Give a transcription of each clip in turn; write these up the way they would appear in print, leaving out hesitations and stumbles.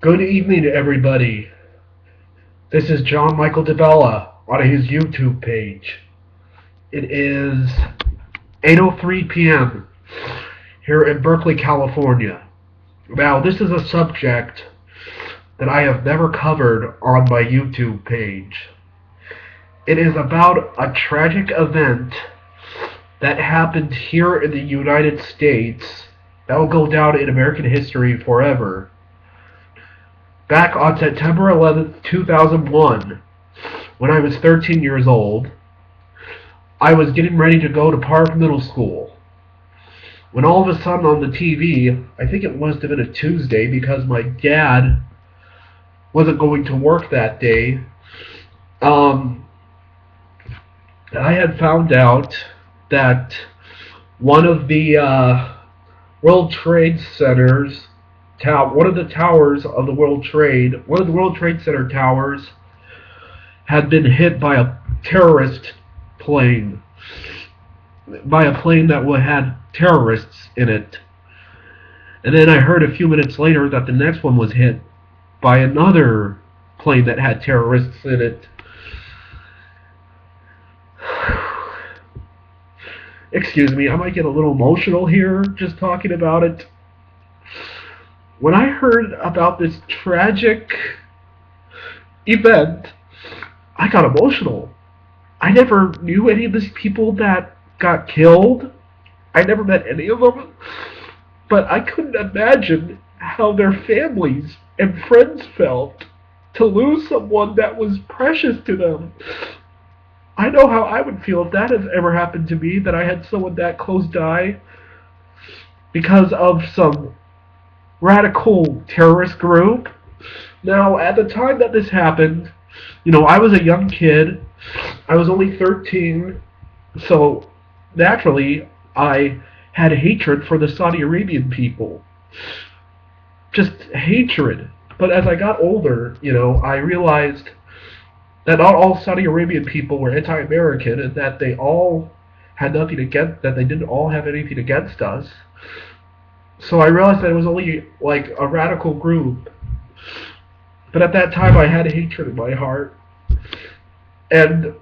Good evening, everybody. This is John Michael DeBella on his YouTube page. It is 8:03 p.m. here in Berkeley, California. Now, this is a subject that I have never covered on my YouTube page. It is about a tragic event that happened here in the United States that will go down in American history forever. Back on September 11th, 2001, when I was 13 years old, I was getting ready to go to Park Middle School. When all of a sudden on the TV, I think it must have been a Tuesday because my dad wasn't going to work that day, I had found out that one of the World Trade Centers one of the towers of the one of the World Trade Center towers had been hit by a terrorist plane, by a plane that had terrorists in it. And then I heard a few minutes later that the next one was hit by another plane that had terrorists in it. Excuse me, I might get a little emotional here just talking about it. When I heard about this tragic event, I got emotional. I never knew any of these people that got killed. I never met any of them. But I couldn't imagine how their families and friends felt to lose someone that was precious to them. I know how I would feel if that has ever happened to me, that I had someone that close die because of some radical terrorist group. Now, at the time that this happened, I was a young kid. I was only 13, so naturally, I had hatred for the Saudi Arabian people. Just hatred. But as I got older, I realized that not all Saudi Arabian people were anti-American, and that they all had nothing against, that they didn't all have anything against us. So I realized that it was only like a radical group. But at that time I had hatred in my heart. And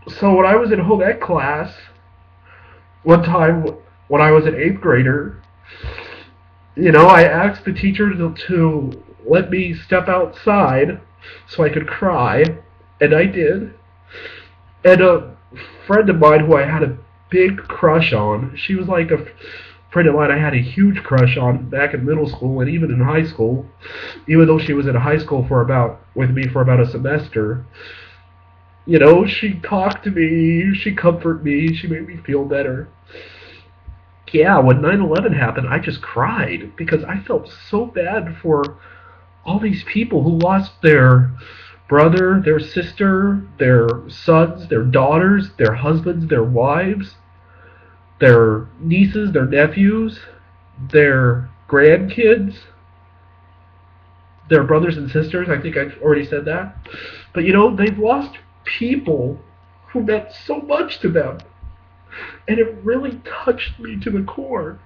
so when I was in home ec class, one time when I was an 8th grader, I asked the teacher to let me step outside so I could cry, and I did. And a friend of mine who I had a big crush on, she was like a friend of mine I had a huge crush on back in middle school and even in high school, even though she was in high school with me for about a semester. She talked to me, she comforted me, she made me feel better. Yeah, when 9/11 happened, I just cried because I felt so bad for all these people who lost their brother, their sister, their sons, their daughters, their husbands, their wives, their nieces, their nephews, their grandkids, their brothers and sisters. I think I've already said that. But they've lost people who meant so much to them. And it really touched me to the core.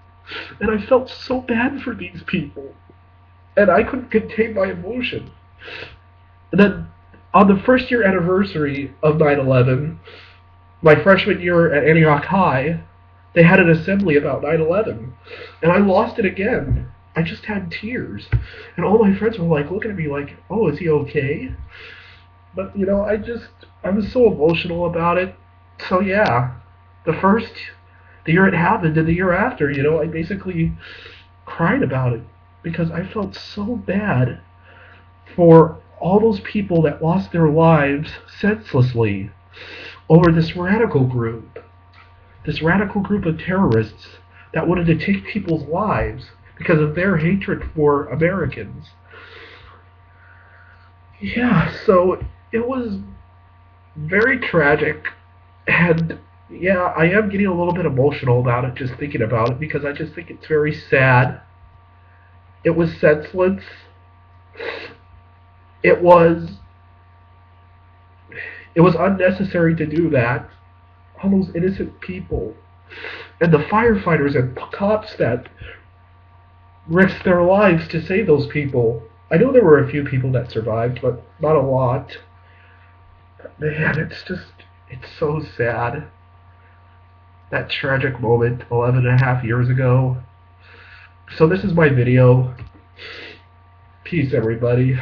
And I felt so bad for these people. And I couldn't contain my emotion. And then on the first year anniversary of 9/11, my freshman year at Antioch High, they had an assembly about 9/11, and I lost it again. I just had tears, and all my friends were like looking at me like, "Oh, is he okay?" But I was so emotional about it. So yeah, the year it happened, and the year after, I basically cried about it because I felt so bad for all those people that lost their lives senselessly over this radical group of terrorists that wanted to take people's lives because of their hatred for Americans. Yeah, so it was very tragic, and yeah, I am getting a little bit emotional about it, just thinking about it, because I just think it's very sad. It was senseless. It was unnecessary to do that. All those innocent people, and the firefighters and cops that risked their lives to save those people. I know there were a few people that survived, but not a lot. Man, it's so sad. That tragic moment 11 and a half years ago. So this is my video. Peace, everybody.